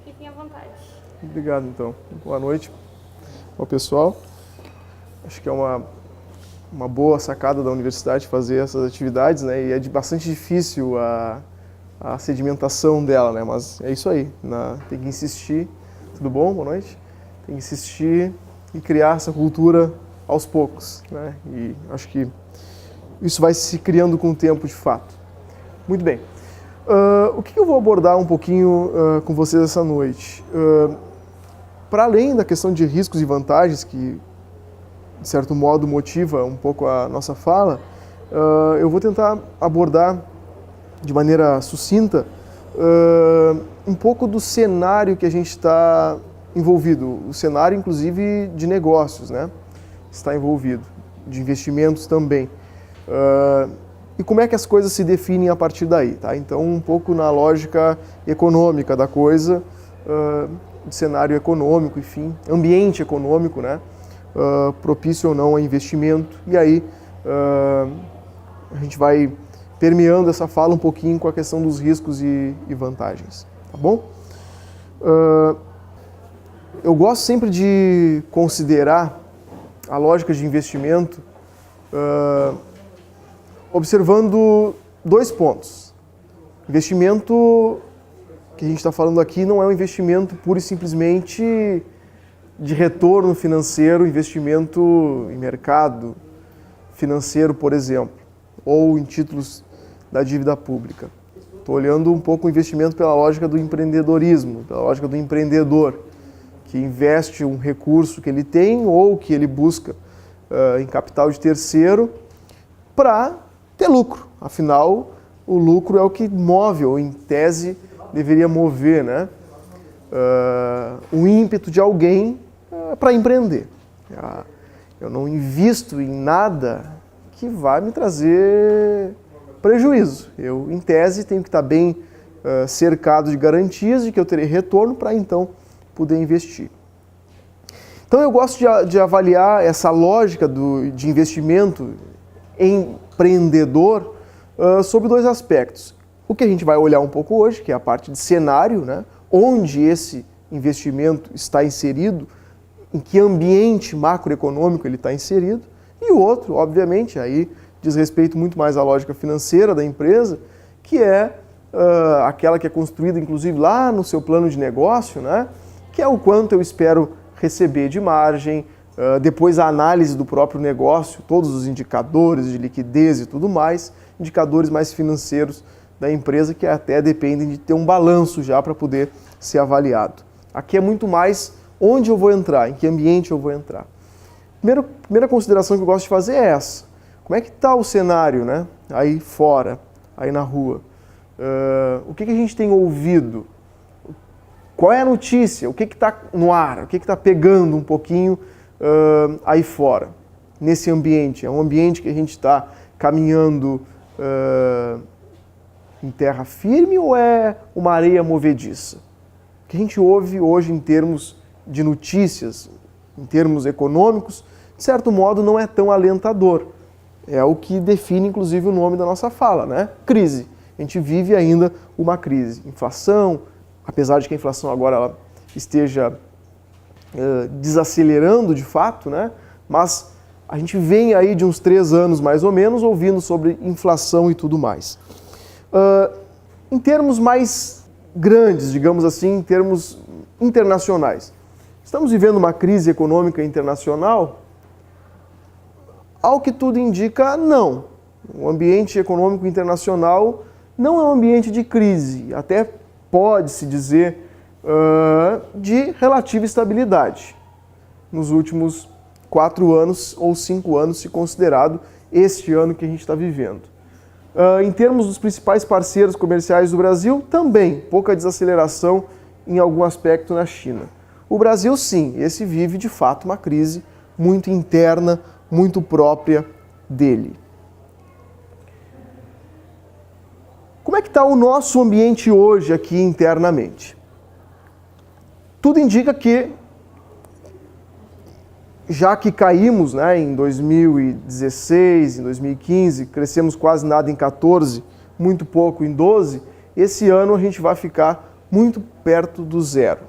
Fiquem à vontade. Obrigado, então. Boa noite ao pessoal. Acho que é uma boa sacada da universidade fazer essas atividades, né? E é bastante difícil a sedimentação dela, né? Mas é isso aí, tem que insistir. Tudo bom? Boa noite. Tem que insistir e criar essa cultura aos poucos, né? E acho que isso vai se criando com o tempo, de fato. Muito bem. O que eu vou abordar um pouquinho com vocês essa noite? Para além da questão de riscos e vantagens, que de certo modo motiva um pouco a nossa fala, eu vou tentar abordar de maneira sucinta um pouco do cenário que a gente está envolvido, o cenário inclusive de negócios, né? Está envolvido, de investimentos também. E como é que as coisas se definem a partir daí, tá? Então, um pouco na lógica econômica da coisa, de cenário econômico, enfim, ambiente econômico, né? Propício ou não a investimento. E aí, a gente vai permeando essa fala um pouquinho com a questão dos riscos e vantagens, tá bom? Eu gosto sempre de considerar a lógica de investimento observando dois pontos. Investimento que a gente está falando aqui não é um investimento pura e simplesmente de retorno financeiro, investimento em mercado financeiro, por exemplo, ou em títulos da dívida pública. Estou olhando um pouco o investimento pela lógica do empreendedorismo, pela lógica do empreendedor, que investe um recurso que ele tem ou que ele busca em capital de terceiro para ter lucro. Afinal, o lucro é o que move, ou em tese deveria mover, né? O ímpeto de alguém para empreender. Eu não invisto em nada que vai me trazer prejuízo. Eu, em tese, tenho que estar bem cercado de garantias de que eu terei retorno para então poder investir. Então eu gosto de avaliar essa lógica de investimento empreendedor sobre dois aspectos. O que a gente vai olhar um pouco hoje, que é a parte de cenário, né? Onde esse investimento está inserido, em que ambiente macroeconômico ele está inserido, e o outro, obviamente, aí diz respeito muito mais à lógica financeira da empresa, que é aquela que é construída, inclusive, lá no seu plano de negócio, né? Que é o quanto eu espero receber de margem, depois a análise do próprio negócio, todos os indicadores de liquidez e tudo mais, indicadores mais financeiros da empresa que até dependem de ter um balanço já para poder ser avaliado. Aqui é muito mais onde eu vou entrar, em que ambiente eu vou entrar. Primeira consideração que eu gosto de fazer é essa. Como é que está o cenário, né? Aí fora, aí na rua? O que a gente tem ouvido? Qual é a notícia? O que está no ar? O que está pegando um pouquinho aí fora, nesse ambiente? É um ambiente que a gente está caminhando em terra firme ou é uma areia movediça? O que a gente ouve hoje em termos de notícias, em termos econômicos, de certo modo não é tão alentador. É o que define, inclusive, o nome da nossa fala, né? Crise. A gente vive ainda uma crise. Inflação, apesar de que a inflação agora ela esteja desacelerando de fato, né? Mas a gente vem aí de uns 3 anos mais ou menos ouvindo sobre inflação e tudo mais. Em termos mais grandes, digamos assim, em termos internacionais, estamos vivendo uma crise econômica internacional? Ao que tudo indica, não. O ambiente econômico internacional não é um ambiente de crise, até pode-se dizer de relativa estabilidade nos últimos 4 anos ou 5 anos, se considerado este ano que a gente está vivendo. Em termos dos principais parceiros comerciais do Brasil, também pouca desaceleração em algum aspecto na China. O Brasil, sim, esse vive de fato uma crise muito interna, muito própria dele. Como é que está o nosso ambiente hoje aqui internamente? Tudo indica que, já que caímos, né, em 2016, em 2015, crescemos quase nada em 14, muito pouco em 12, esse ano a gente vai ficar muito perto do zero.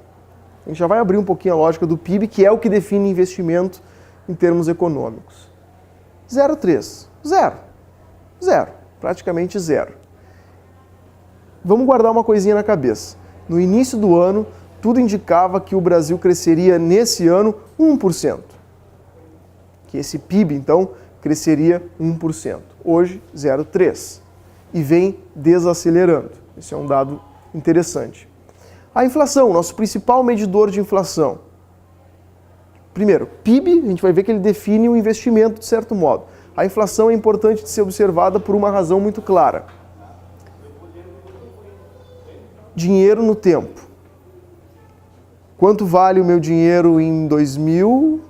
A gente já vai abrir um pouquinho a lógica do PIB, que é o que define investimento em termos econômicos. 0,3. Zero. Zero. Praticamente zero. Vamos guardar uma coisinha na cabeça. No início do ano, tudo indicava que o Brasil cresceria nesse ano 1%. Que esse PIB, então, cresceria 1%. Hoje, 0,3%. E vem desacelerando. Esse é um dado interessante. A inflação, nosso principal medidor de inflação. Primeiro, PIB, a gente vai ver que ele define o investimento de certo modo. A inflação é importante de ser observada por uma razão muito clara. Dinheiro no tempo. Quanto vale o meu dinheiro em 2000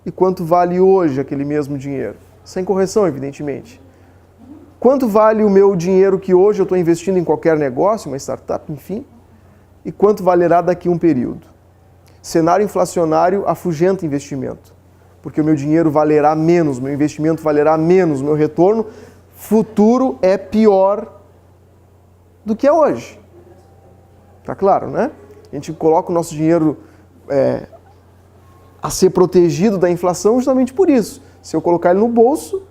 e quanto vale hoje aquele mesmo dinheiro? Sem correção, evidentemente. Quanto vale o meu dinheiro que hoje eu estou investindo em qualquer negócio, uma startup, enfim, e quanto valerá daqui a um período? Cenário inflacionário afugenta investimento, porque o meu dinheiro valerá menos, meu investimento valerá menos, meu retorno futuro é pior do que é hoje. Tá claro, né? A gente coloca o nosso dinheiro a ser protegido da inflação justamente por isso. Se eu colocar ele no bolso,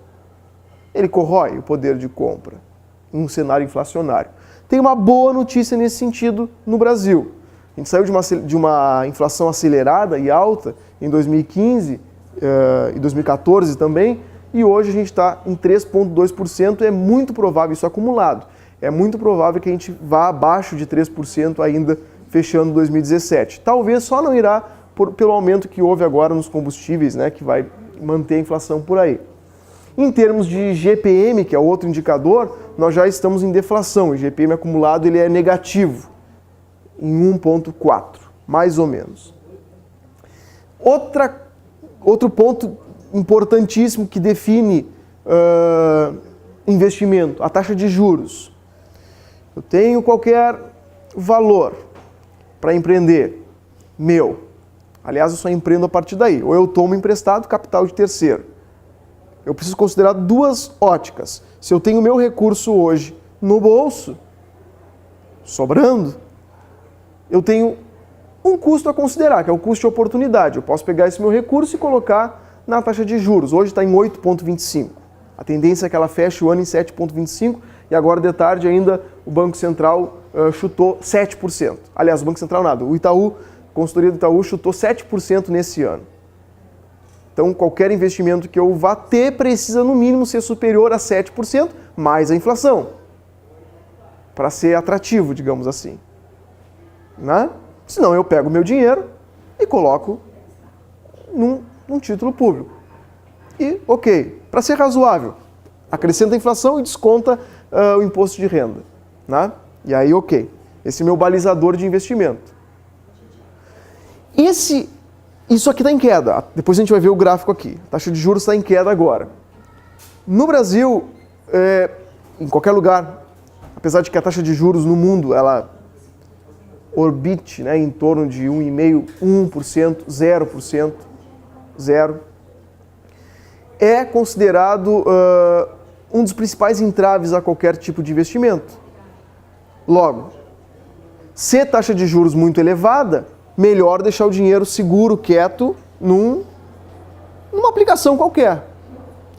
ele corrói o poder de compra em um cenário inflacionário. Tem uma boa notícia nesse sentido no Brasil. A gente saiu de uma inflação acelerada e alta em 2015 e 2014 também, e hoje a gente está em 3,2%, é muito provável isso acumulado. É muito provável que a gente vá abaixo de 3% ainda fechando 2017. Talvez só não irá pelo aumento que houve agora nos combustíveis, né, que vai manter a inflação por aí. Em termos de GPM, que é outro indicador, nós já estamos em deflação. O GPM acumulado ele é negativo, em 1,4, mais ou menos. Outro ponto importantíssimo que define investimento, a taxa de juros. Eu tenho qualquer valor para empreender, meu. Aliás, eu só empreendo a partir daí. Ou eu tomo emprestado capital de terceiro. Eu preciso considerar duas óticas. Se eu tenho meu recurso hoje no bolso, sobrando, eu tenho um custo a considerar, que é o custo de oportunidade. Eu posso pegar esse meu recurso e colocar na taxa de juros. Hoje está em 8,25. A tendência é que ela feche o ano em 7,25 e agora de tarde ainda o Banco Central chutou 7%. Aliás, o Banco Central nada. O Itaú, a consultoria do Itaú chutou 7% nesse ano. Então, qualquer investimento que eu vá ter precisa, no mínimo, ser superior a 7%, mais a inflação, para ser atrativo, digamos assim. Né? Senão, eu pego o meu dinheiro e coloco num título público. E, ok, para ser razoável, acrescenta a inflação e desconta o imposto de renda. Né? E aí, ok. Esse é meu balizador de investimento. Isso aqui está em queda. Depois a gente vai ver o gráfico aqui. A taxa de juros está em queda agora. No Brasil, em qualquer lugar, apesar de que a taxa de juros no mundo ela orbite, né, em torno de 1,5%, 1%, 0%, 0%, é considerado um dos principais entraves a qualquer tipo de investimento. Logo, se taxa de juros muito elevada, melhor deixar o dinheiro seguro, quieto, numa aplicação qualquer.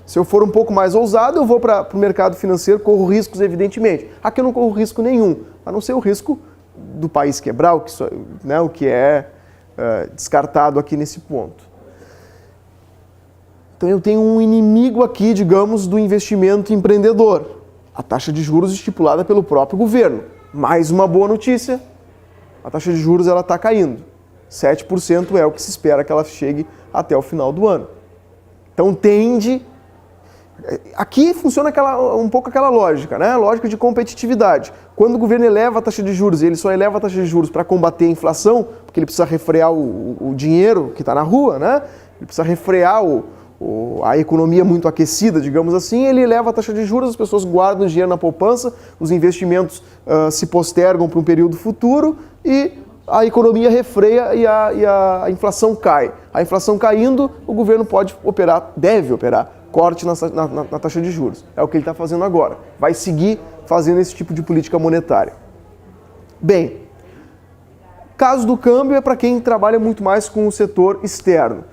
Se eu for um pouco mais ousado, eu vou para o mercado financeiro, corro riscos, evidentemente. Aqui eu não corro risco nenhum, a não ser o risco do país quebrar, o que é descartado aqui nesse ponto. Então eu tenho um inimigo aqui, digamos, do investimento empreendedor. A taxa de juros estipulada pelo próprio governo. Mais uma boa notícia. A taxa de juros está caindo. 7% é o que se espera que ela chegue até o final do ano. Então tende... Aqui funciona um pouco aquela lógica, né? A lógica de competitividade. Quando o governo eleva a taxa de juros, e ele só eleva a taxa de juros para combater a inflação, porque ele precisa refrear o dinheiro que está na rua, né? Ele precisa refrear a economia muito aquecida, digamos assim, ele eleva a taxa de juros, as pessoas guardam dinheiro na poupança, os investimentos se postergam para um período futuro e a economia refreia e a inflação cai. A inflação caindo, o governo pode operar, deve operar, corte na taxa de juros. É o que ele está fazendo agora. Vai seguir fazendo esse tipo de política monetária. Bem, Caso do câmbio é para quem trabalha muito mais com o setor externo.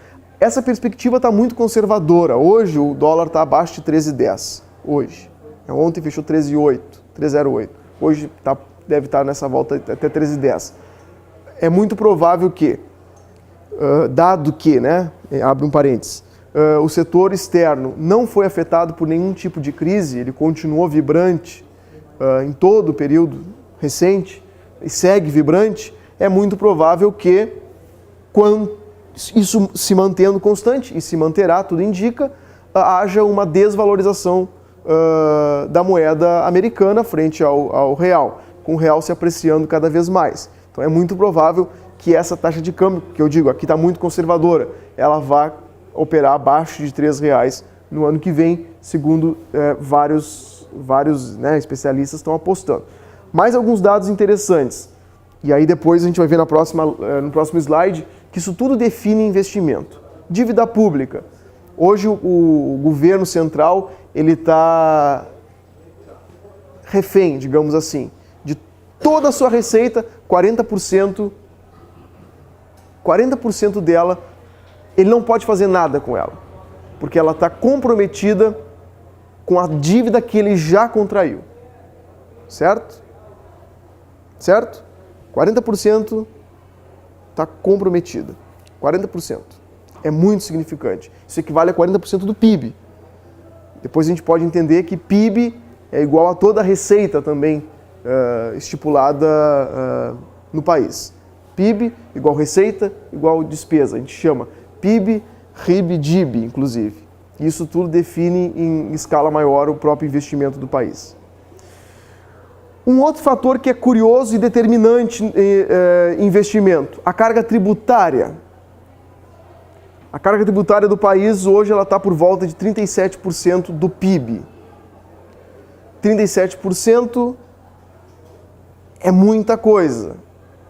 Essa perspectiva está muito conservadora. Hoje o dólar está abaixo de 13,10. Hoje. Ontem fechou 13,08, 13,08. Hoje deve estar nessa volta até 13,10. É muito provável que, dado que, né, abre um parênteses, o setor externo não foi afetado por nenhum tipo de crise, ele continuou vibrante em todo o período recente e segue vibrante, é muito provável que, quando isso se mantendo constante, e se manterá, tudo indica, haja uma desvalorização da moeda americana frente ao real, com o real se apreciando cada vez mais. Então é muito provável que essa taxa de câmbio, que eu digo, aqui está muito conservadora, ela vá operar abaixo de R$3 no ano que vem, segundo vários né, especialistas estão apostando. Mais alguns dados interessantes, e aí depois a gente vai ver no próximo slide, que isso tudo define investimento. Dívida pública. Hoje o governo central ele está refém, digamos assim, de toda a sua receita, 40% dela, ele não pode fazer nada com ela, porque ela está comprometida com a dívida que ele já contraiu. Certo? Certo? 40% está comprometida. 40%. É muito significante. Isso equivale a 40% do PIB. Depois a gente pode entender que PIB é igual a toda a receita também estipulada no país. PIB igual receita, igual despesa. A gente chama PIB, RIB, DIB, inclusive. Isso tudo define em escala maior o próprio investimento do país. Um outro fator que é curioso e determinante em investimento, a carga tributária. A carga tributária do país hoje ela está por volta de 37% do PIB. 37% é muita coisa.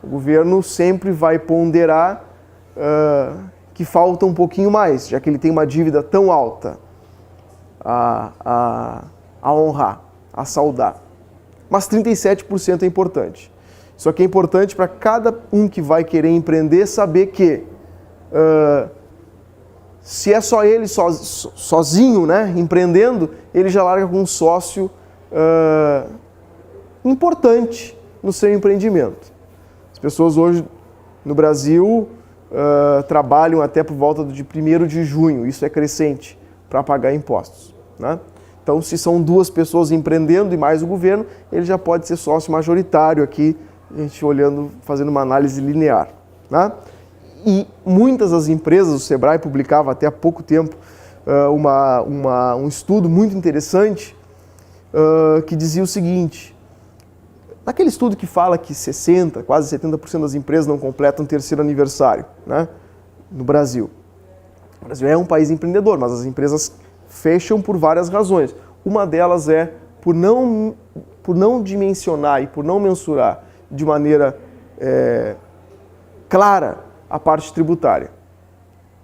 O governo sempre vai ponderar que falta um pouquinho mais, já que ele tem uma dívida tão alta a honrar, a saldar. Mas 37% é importante. Isso aqui é importante para cada um que vai querer empreender saber que se é só ele sozinho, né, empreendendo, ele já larga com um sócio importante no seu empreendimento. As pessoas hoje no Brasil trabalham até por volta de 1º de junho, isso é crescente, para pagar impostos, né? Então, se são 2 pessoas empreendendo e mais o governo, ele já pode ser sócio majoritário aqui, a gente olhando, fazendo uma análise linear, né? E muitas das empresas, o Sebrae publicava até há pouco tempo um estudo muito interessante que dizia o seguinte: naquele estudo que fala que quase 70% das empresas não completam o 3º aniversário, né, no Brasil. O Brasil é um país empreendedor, mas as empresas fecham por várias razões. Uma delas é por não dimensionar e por não mensurar de maneira clara a parte tributária.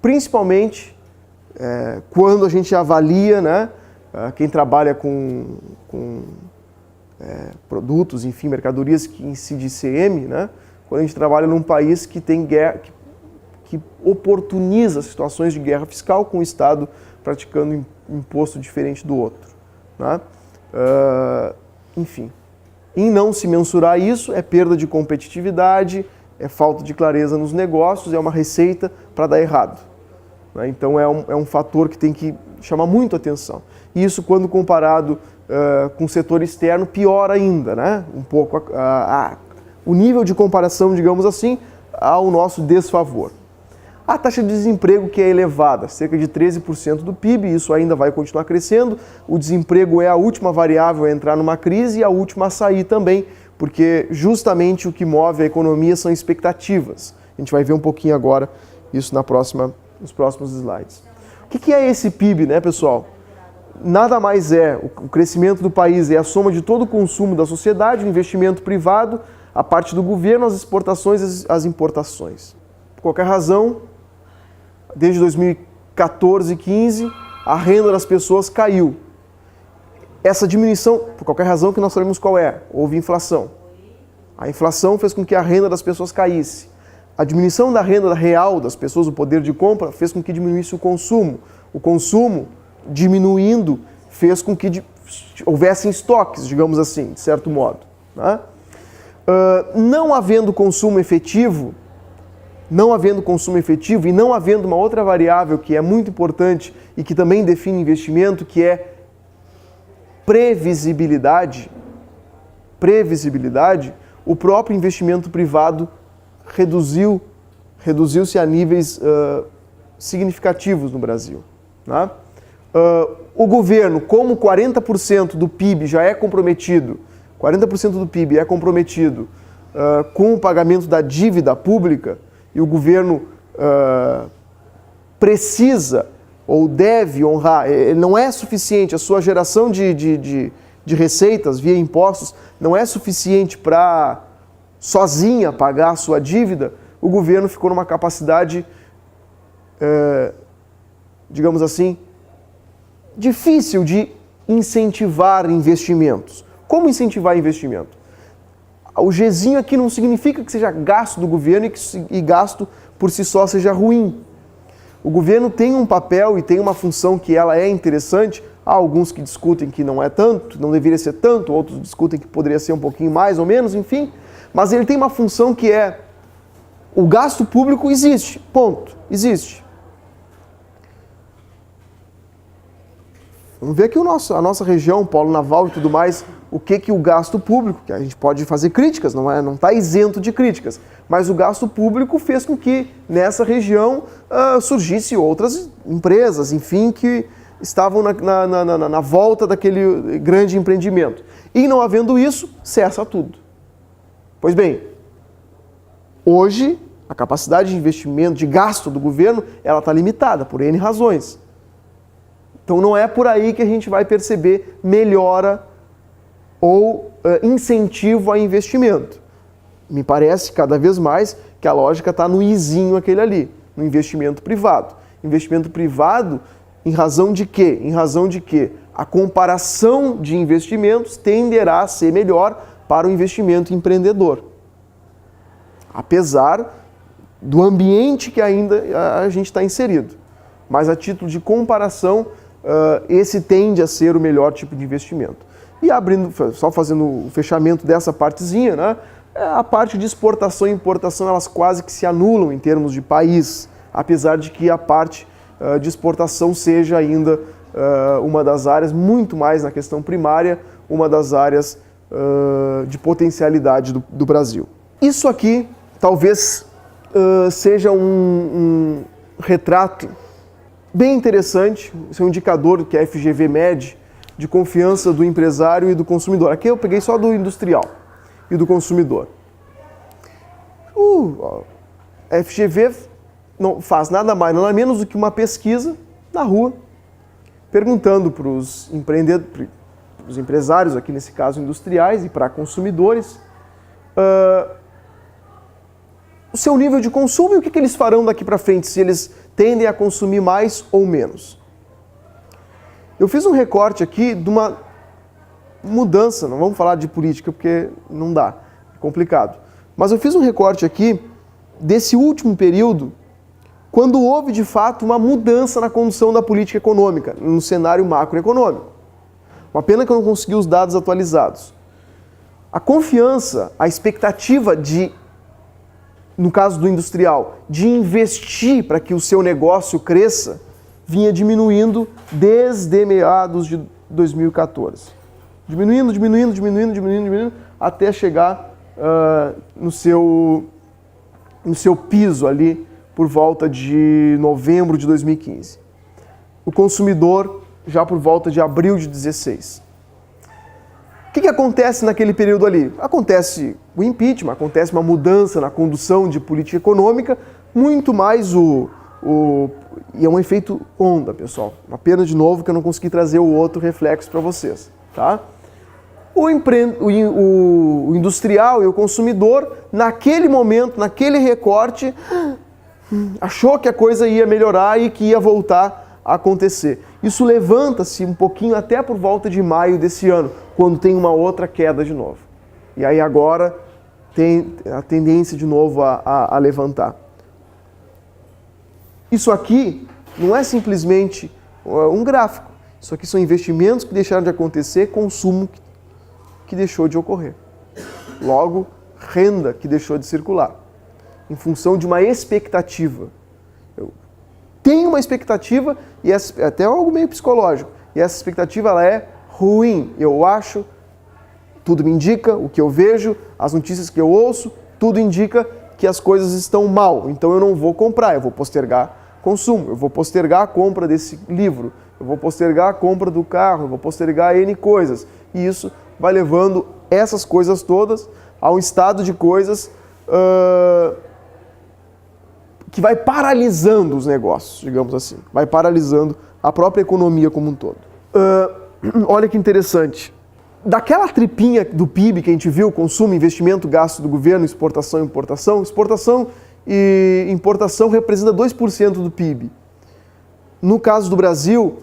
Principalmente quando a gente avalia, né, quem trabalha com produtos, enfim, mercadorias que incidem ICM, né, quando a gente trabalha num país que tem guerra, que oportuniza situações de guerra fiscal com o Estado praticando imposto diferente do outro, né? Enfim, em não se mensurar isso, é perda de competitividade, é falta de clareza nos negócios, é uma receita para dar errado, né? Então é um fator que tem que chamar muito atenção. E isso, quando comparado com o setor externo, pior ainda, né? Um pouco o nível de comparação, digamos assim, ao nosso desfavor. A taxa de desemprego, que é elevada, cerca de 13% do PIB, isso ainda vai continuar crescendo. O desemprego é a última variável a entrar numa crise e a última a sair também, porque justamente o que move a economia são expectativas. A gente vai ver um pouquinho agora isso nos próximos slides. O que é esse PIB, né, pessoal? Nada mais o crescimento do país é a soma de todo o consumo da sociedade, o investimento privado, a parte do governo, as exportações e as importações. Por qualquer razão, desde 2014 e 2015, a renda das pessoas caiu. Essa diminuição, por qualquer razão que nós sabemos qual é, houve inflação. A inflação fez com que a renda das pessoas caísse. A diminuição da renda real das pessoas, o poder de compra, fez com que diminuísse o consumo. O consumo, diminuindo, fez com que houvessem estoques, digamos assim, de certo modo. Né? Não havendo consumo efetivo e não havendo uma outra variável que é muito importante e que também define investimento, que é previsibilidade, o próprio investimento privado reduziu-se a níveis significativos no Brasil. Né? O governo, como 40% do PIB já é comprometido, 40% do PIB é comprometido com o pagamento da dívida pública, e o governo precisa ou deve honrar, não é suficiente, a sua geração de receitas via impostos não é suficiente para sozinha pagar a sua dívida, o governo ficou numa capacidade, digamos assim, difícil de incentivar investimentos. Como incentivar investimento? O Gzinho aqui não significa que seja gasto do governo e gasto por si só seja ruim. O governo tem um papel e tem uma função que ela é interessante. Há alguns que discutem que não é tanto, não deveria ser tanto, outros discutem que poderia ser um pouquinho mais ou menos, enfim. Mas ele tem uma função que é o gasto público existe, ponto, existe. Vamos ver aqui a nossa região, polo naval e tudo mais, o que o gasto público, que a gente pode fazer críticas, não está isento de críticas, mas o gasto público fez com que nessa região surgissem outras empresas, enfim, que estavam na volta daquele grande empreendimento. E não havendo isso, cessa tudo. Pois bem, hoje a capacidade de investimento, de gasto do governo, ela está limitada por N razões. Então não é por aí que a gente vai perceber melhora ou incentivo a investimento. Me parece cada vez mais que a lógica está no izinho aquele ali, no investimento privado. Investimento privado em razão de quê? Em razão de que a comparação de investimentos tenderá a ser melhor para o investimento empreendedor. Apesar do ambiente que ainda a gente está inserido. Mas a título de comparação, esse tende a ser o melhor tipo de investimento. E abrindo, só fazendo o fechamento dessa partezinha, né? A parte de exportação e importação, elas quase que se anulam em termos de país, apesar de que a parte de exportação seja ainda uma das áreas, muito mais na questão primária, uma das áreas de potencialidade do Brasil. Isso aqui talvez seja um retrato bem interessante, esse é um indicador que a FGV mede de confiança do empresário e do consumidor. Aqui eu peguei só do industrial e do consumidor. A FGV não faz nada mais, nada menos do que uma pesquisa na rua, perguntando para os empresários, aqui nesse caso industriais, e para consumidores, o seu nível de consumo e o que eles farão daqui para frente, se eles tendem a consumir mais ou menos. Eu fiz um recorte aqui de uma mudança, não vamos falar de política porque não dá, é complicado. Mas eu fiz um recorte aqui desse último período, quando houve de fato uma mudança na condução da política econômica, no cenário macroeconômico. Uma pena que eu não consegui os dados atualizados. A confiança, a expectativa de, no caso do industrial, de investir para que o seu negócio cresça, vinha diminuindo desde meados de 2014. Diminuindo, até chegar no seu piso ali por volta de novembro de 2015. O consumidor já por volta de abril de 2016. O que acontece naquele período ali? Acontece o impeachment, acontece uma mudança na condução de política econômica, muito mais e é um efeito onda, pessoal. Uma pena de novo que eu não consegui trazer o outro reflexo para vocês, tá? O industrial e o consumidor, naquele momento, naquele recorte, achou que a coisa ia melhorar e que ia voltar a acontecer. Isso levanta-se um pouquinho até por volta de maio desse ano, quando tem uma outra queda de novo. E aí agora tem a tendência de novo a levantar. Isso aqui não é simplesmente um gráfico. Isso aqui são investimentos que deixaram de acontecer, consumo que deixou de ocorrer. Logo, renda que deixou de circular. Em função de uma expectativa. Eu tenho uma expectativa, e é até algo meio psicológico, e essa expectativa ela é ruim. Eu acho, tudo me indica, o que eu vejo, as notícias que eu ouço, tudo indica que as coisas estão mal. Então eu não vou comprar, eu vou postergar consumo, eu vou postergar a compra desse livro, eu vou postergar a compra do carro, eu vou postergar N coisas. E isso vai levando essas coisas todas a um estado de coisas que vai paralisando os negócios, digamos assim. Vai paralisando a própria economia como um todo. Olha que interessante. Daquela tripinha do PIB que a gente viu, consumo, investimento, gasto do governo, exportação e importação, exportação e importação representa 2% do PIB. No caso do Brasil,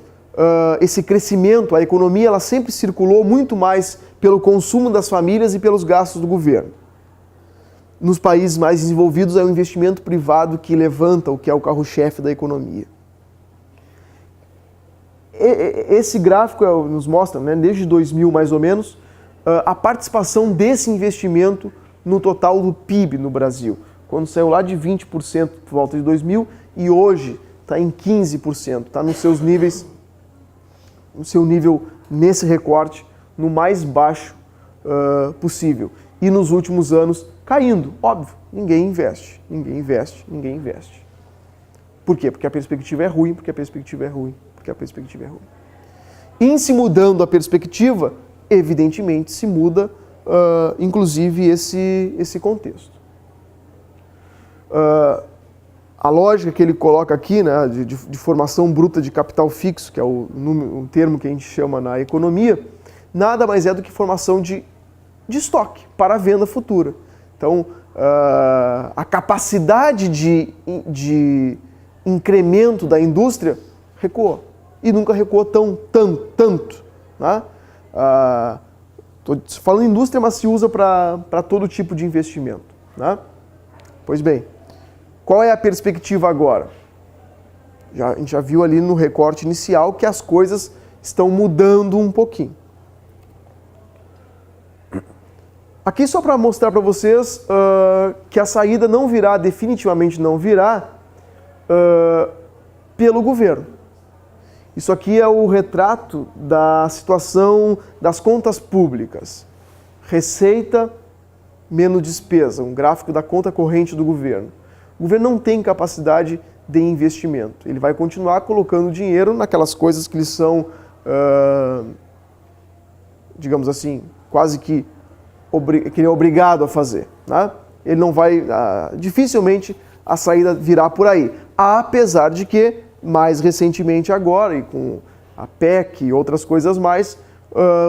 esse crescimento, a economia, ela sempre circulou muito mais pelo consumo das famílias e pelos gastos do governo. Nos países mais desenvolvidos é o investimento privado que levanta o que é o carro-chefe da economia. Esse gráfico nos mostra, né, desde 2000 mais ou menos, a participação desse investimento no total do PIB no Brasil. Quando saiu lá de 20% por volta de 2000 e hoje está em 15%. Está nos seus níveis, no seu nível nesse recorte, no mais baixo possível. E nos últimos anos caindo, óbvio, ninguém investe. Por quê? Porque a perspectiva é ruim, Em se mudando a perspectiva, evidentemente se muda, inclusive, esse contexto. A lógica que ele coloca aqui, né, de formação bruta de capital fixo, que é um termo que a gente chama na economia, nada mais é do que formação de estoque para a venda futura. Então, a capacidade de incremento da indústria recuou. E nunca recuou tanto. Né? Estou falando indústria, mas se usa para todo tipo de investimento. Né? Pois bem, qual é a perspectiva agora? A gente já viu ali no recorte inicial que as coisas estão mudando um pouquinho. Aqui só para mostrar para vocês que a saída não virá, definitivamente não virá, pelo governo. Isso aqui é o retrato da situação das contas públicas. Receita menos despesa, um gráfico da conta corrente do governo. O governo não tem capacidade de investimento. Ele vai continuar colocando dinheiro naquelas coisas que eles são, digamos assim, quase que ele é obrigado a fazer. Né? Ele não vai, dificilmente a saída virá por aí. Apesar de que, mais recentemente agora, e com a PEC e outras coisas mais,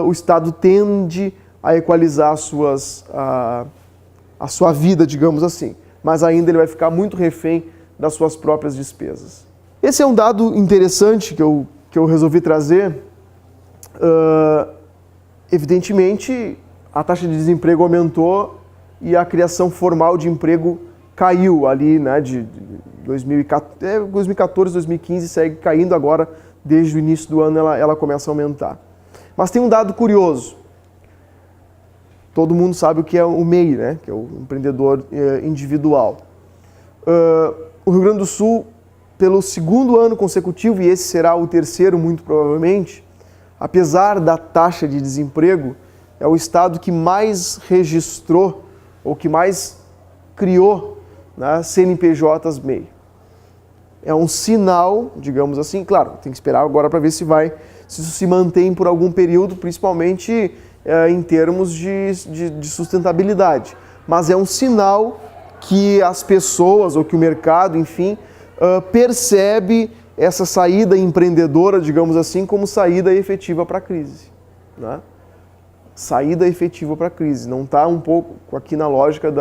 o Estado tende a equalizar a sua vida, digamos assim. Mas ainda ele vai ficar muito refém das suas próprias despesas. Esse é um dado interessante que eu resolvi trazer. Evidentemente, a taxa de desemprego aumentou e a criação formal de emprego caiu ali, né, de 2014, 2015, segue caindo agora, desde o início do ano ela começa a aumentar. Mas tem um dado curioso. Todo mundo sabe o que é o MEI, né, que é o empreendedor individual. O Rio Grande do Sul, pelo segundo ano consecutivo, e esse será o terceiro muito provavelmente, apesar da taxa de desemprego, é o estado que mais registrou, ou que mais criou, né, CNPJs MEI. É um sinal, digamos assim, claro, tem que esperar agora para ver se isso se mantém por algum período, principalmente em termos de sustentabilidade. Mas é um sinal que as pessoas, ou que o mercado, enfim, percebe essa saída empreendedora, digamos assim, como saída efetiva para a crise. Né? Saída efetiva para a crise. Não está um pouco aqui na lógica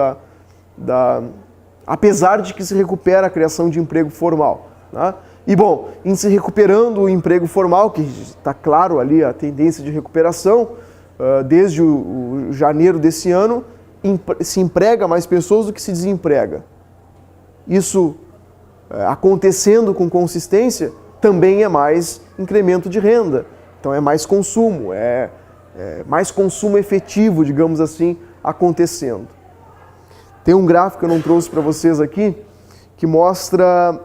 apesar de que se recupera a criação de emprego formal. Né? E bom, em se recuperando o emprego formal, que está claro ali a tendência de recuperação, desde o janeiro desse ano, se emprega mais pessoas do que se desemprega. Isso acontecendo com consistência também é mais incremento de renda. Então é mais consumo, mais consumo efetivo, digamos assim, acontecendo. Tem um gráfico que eu não trouxe para vocês aqui, que mostra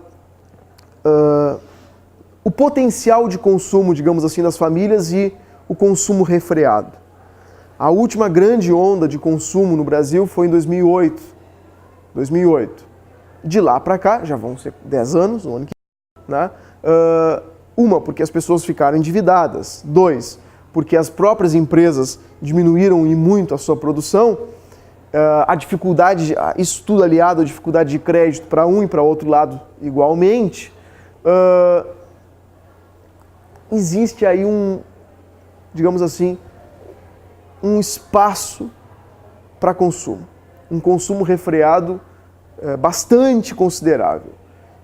o potencial de consumo, digamos assim, das famílias e o consumo refreado. A última grande onda de consumo no Brasil foi em 2008. De lá para cá, já vão ser 10 anos, no ano que vem, né? Uma, porque as pessoas ficaram endividadas. 2, porque as próprias empresas diminuíram e muito a sua produção. A dificuldade, isso tudo aliado à dificuldade de crédito para um e para outro lado igualmente. Existe aí digamos assim, um espaço para consumo. Um consumo refreado bastante considerável.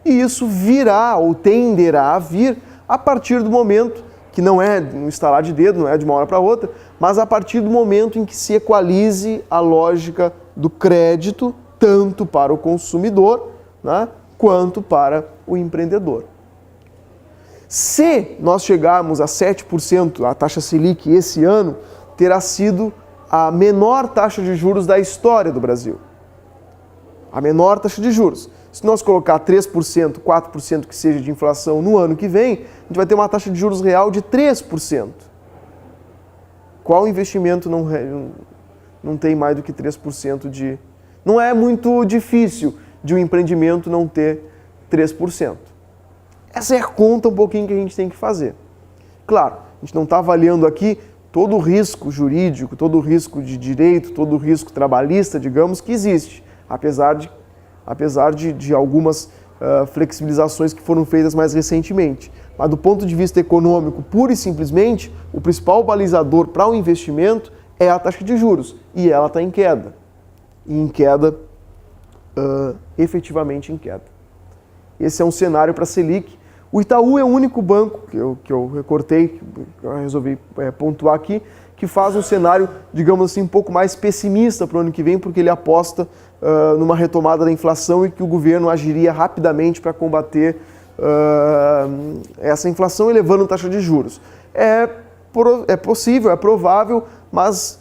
E isso virá ou tenderá a vir a partir do momento, que não é um estalar de dedo, não é de uma hora para outra, mas a partir do momento em que se equalize a lógica do crédito, tanto para o consumidor, né, quanto para o empreendedor. Se nós chegarmos a 7%, a taxa Selic esse ano, terá sido a menor taxa de juros da história do Brasil. A menor taxa de juros. Se nós colocar 3%, 4% que seja de inflação no ano que vem, a gente vai ter uma taxa de juros real de 3%. Qual investimento não tem mais do que 3% de... Não é muito difícil de um empreendimento não ter 3%. Essa é a conta um pouquinho que a gente tem que fazer. Claro, a gente não está avaliando aqui todo o risco jurídico, todo o risco de direito, todo o risco trabalhista, digamos, que existe, apesar de algumas flexibilizações que foram feitas mais recentemente. Mas do ponto de vista econômico, pura e simplesmente, o principal balizador para o investimento é a taxa de juros, e ela está em queda. E em queda, efetivamente em queda. Esse é um cenário para a Selic. O Itaú é o único banco que eu recortei, que eu resolvi pontuar aqui, que faz um cenário, digamos assim, um pouco mais pessimista para o ano que vem, porque ele aposta numa retomada da inflação e que o governo agiria rapidamente para combater essa inflação, elevando a taxa de juros. É possível, é provável, mas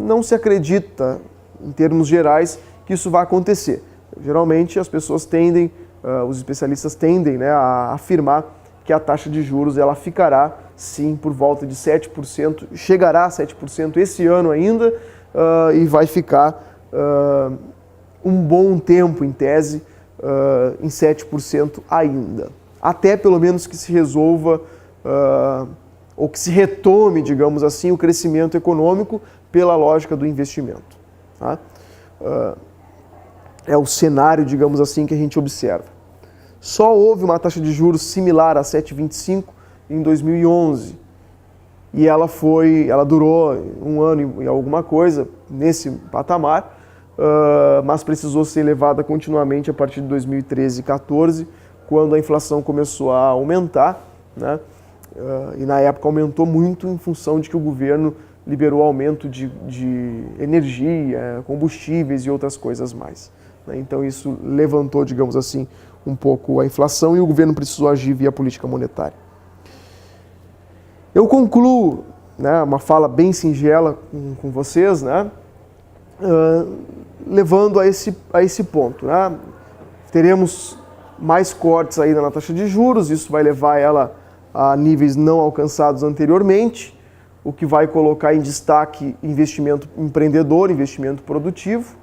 não se acredita, em termos gerais, que isso vai acontecer. Geralmente as pessoas tendem, os especialistas tendem, né, a afirmar que a taxa de juros ela ficará, sim, por volta de 7%, chegará a 7% esse ano ainda e vai ficar um bom tempo, em tese, em 7% ainda. Até pelo menos que se resolva ou que se retome, digamos assim, o crescimento econômico pela lógica do investimento. Tá? É o cenário, digamos assim, que a gente observa. Só houve uma taxa de juros similar a 7,25 em 2011 e ela durou um ano e alguma coisa nesse patamar, mas precisou ser elevada continuamente a partir de 2013 e 2014, quando a inflação começou a aumentar, né? E na época aumentou muito em função de que o governo liberou aumento de energia, combustíveis e outras coisas mais. Então isso levantou, digamos assim, um pouco a inflação e o governo precisou agir via política monetária. Eu concluo, né, uma fala bem singela com vocês, né, levando a esse ponto. Né? Teremos mais cortes aí na taxa de juros, isso vai levar ela a níveis não alcançados anteriormente, o que vai colocar em destaque investimento empreendedor, investimento produtivo.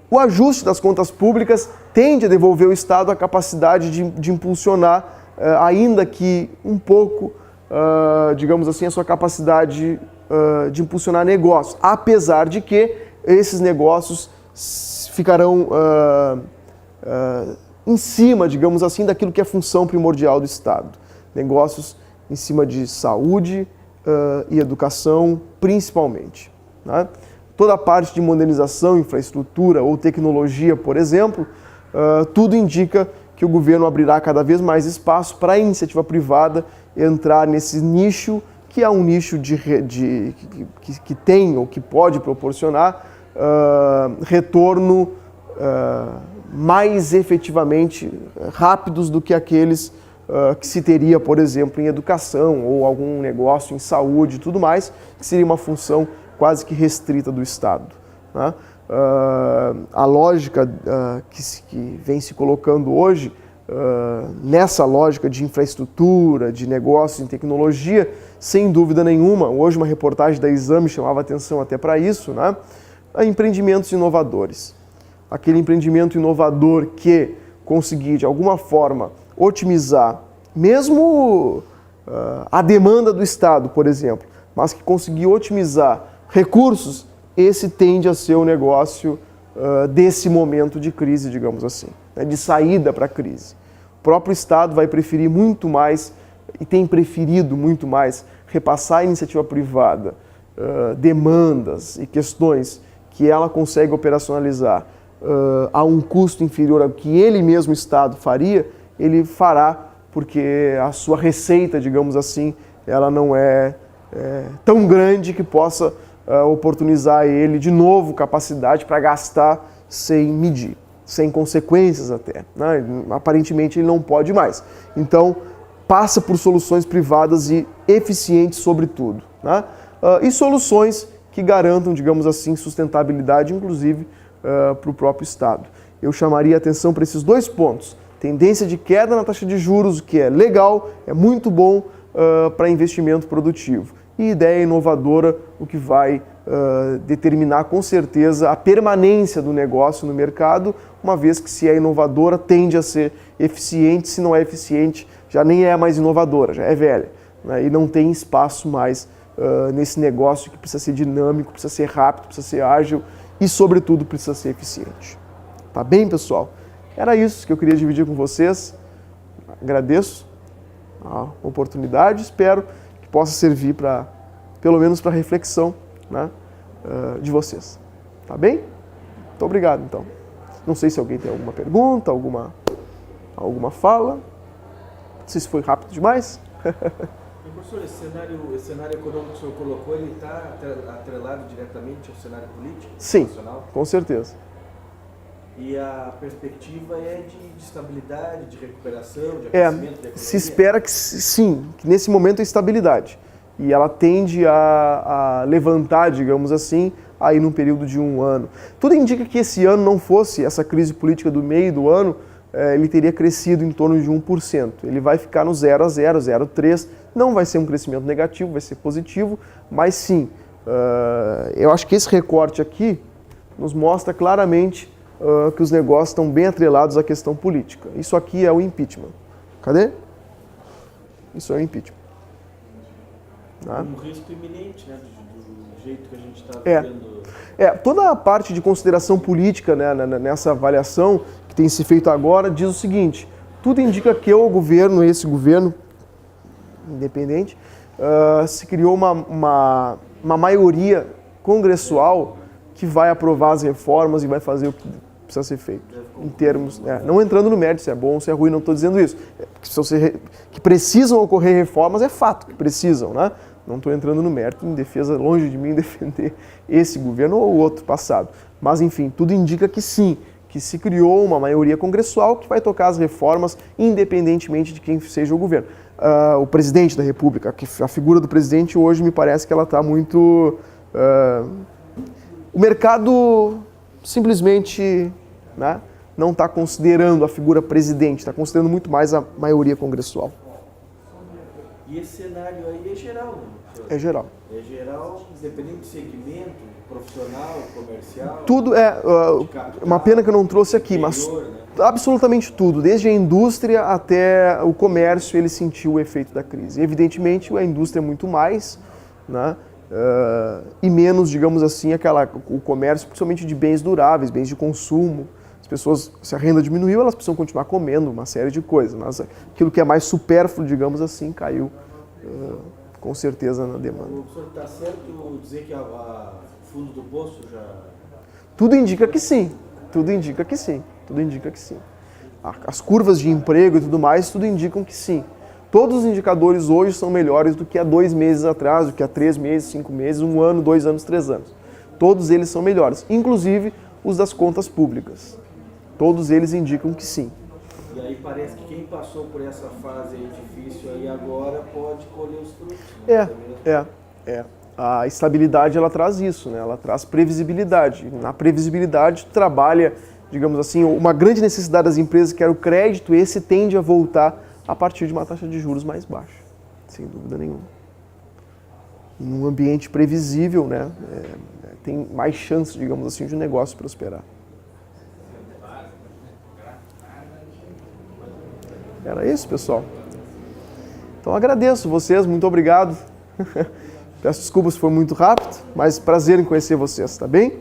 O ajuste das contas públicas tende a devolver ao Estado a capacidade de impulsionar, ainda que um pouco, digamos assim, a sua capacidade de impulsionar negócios, apesar de que esses negócios ficarão em cima, digamos assim, daquilo que é função primordial do Estado. Negócios em cima de saúde e educação, principalmente. Né? Toda a parte de modernização, infraestrutura ou tecnologia, por exemplo, tudo indica que o governo abrirá cada vez mais espaço para a iniciativa privada entrar nesse nicho que é um nicho que tem ou que pode proporcionar retorno mais efetivamente rápidos do que aqueles que se teria, por exemplo, em educação ou algum negócio em saúde e tudo mais, que seria uma função quase que restrita do Estado, né? A lógica que vem se colocando hoje, nessa lógica de infraestrutura, de negócios em tecnologia, sem dúvida nenhuma, hoje uma reportagem da Exame chamava atenção até para isso, né? A empreendimentos inovadores. Aquele empreendimento inovador que conseguir, de alguma forma, otimizar, mesmo a demanda do Estado, por exemplo, mas que conseguir otimizar recursos, esse tende a ser o negócio desse momento de crise, digamos assim, né, de saída para a crise. O próprio Estado vai preferir muito mais, e tem preferido muito mais, repassar à iniciativa privada demandas e questões que ela consegue operacionalizar a um custo inferior ao que ele mesmo, o Estado, faria, ele fará, porque a sua receita, digamos assim, ela não é tão grande que possa oportunizar a ele de novo capacidade para gastar sem medir, sem consequências até, né? Aparentemente ele não pode mais. Então passa por soluções privadas e eficientes sobretudo, né? E soluções que garantam, digamos assim, sustentabilidade, inclusive para o próprio Estado. Eu chamaria a atenção para esses dois pontos. Tendência de queda na taxa de juros, que é legal, é muito bom para investimento produtivo. E ideia inovadora, o que vai determinar com certeza a permanência do negócio no mercado, uma vez que se é inovadora tende a ser eficiente, se não é eficiente já nem é mais inovadora, já é velha, né? E não tem espaço mais nesse negócio que precisa ser dinâmico, precisa ser rápido, precisa ser ágil e sobretudo precisa ser eficiente. Tá bem, pessoal? Era isso que eu queria dividir com vocês. Agradeço a oportunidade, espero que possa servir para, pelo menos para reflexão, né, de vocês. Tá bem? Muito obrigado, então. Não sei se alguém tem alguma pergunta, alguma fala. Não sei se foi rápido demais. Professor, esse cenário econômico que o senhor colocou, ele está atrelado diretamente ao cenário político? Sim, nacional? Com certeza. E a perspectiva é de estabilidade, de recuperação, de aquecimento da economia? Se espera que sim, que nesse momento é estabilidade. E ela tende a levantar, digamos assim, aí num período de 1 ano. Tudo indica que esse ano não fosse essa crise política do meio do ano, ele teria crescido em torno de 1%. Ele vai ficar no 0 a 0, 0,3%. Não vai ser um crescimento negativo, vai ser positivo, mas sim, eu acho que esse recorte aqui nos mostra claramente que os negócios estão bem atrelados à questão política. Isso aqui é o impeachment. Cadê? Isso é o impeachment. Um risco iminente, né, do jeito que a gente está vivendo. Toda a parte de consideração política, né, nessa avaliação que tem se feito agora diz o seguinte: tudo indica que esse governo independente, se criou uma maioria congressual que vai aprovar as reformas e vai fazer o que precisa ser feito. Em termos, não entrando no mérito se é bom ou se é ruim, não estou dizendo isso. Que precisam ocorrer reformas é fato, que precisam, né? Não estou entrando no mérito, em defesa, longe de mim, defender esse governo ou o outro passado. Mas, enfim, tudo indica que sim, que se criou uma maioria congressual que vai tocar as reformas independentemente de quem seja o governo. O presidente da República, a figura do presidente hoje me parece que ela está muito... o mercado simplesmente, né, não está considerando a figura presidente, está considerando muito mais a maioria congressual. E esse cenário aí é geral, né? É geral. É geral, independente de segmento, profissional, comercial. Tudo uma pena que eu não trouxe aqui, mas né? Absolutamente tudo, desde a indústria até o comércio, ele sentiu o efeito da crise. Evidentemente, a indústria é muito mais, né? E menos, digamos assim, o comércio, principalmente de bens duráveis, bens de consumo. As pessoas, se a renda diminuiu, elas precisam continuar comendo uma série de coisas, mas aquilo que é mais supérfluo, digamos assim, caiu com certeza na demanda. O senhor está certo dizer que o fundo do poço já... Tudo indica que sim, tudo indica que sim. As curvas de emprego e tudo mais, tudo indicam que sim. Todos os indicadores hoje são melhores do que há 2 meses atrás, do que há 3 meses, 5 meses, 1 ano, 2 anos, 3 anos. Todos eles são melhores, inclusive os das contas públicas. Todos eles indicam que sim. E aí parece que quem passou por essa fase aí difícil aí agora pode colher os frutos. Né? A estabilidade, ela traz isso, né? Ela traz previsibilidade. Na previsibilidade, trabalha, digamos assim, uma grande necessidade das empresas, que era o crédito, e esse tende a voltar a partir de uma taxa de juros mais baixa, sem dúvida nenhuma. Em um ambiente previsível, né? Tem mais chance, digamos assim, de um negócio prosperar. Era isso, pessoal. Então agradeço vocês, muito obrigado. Peço desculpas se foi muito rápido, mas prazer em conhecer vocês, tá bem?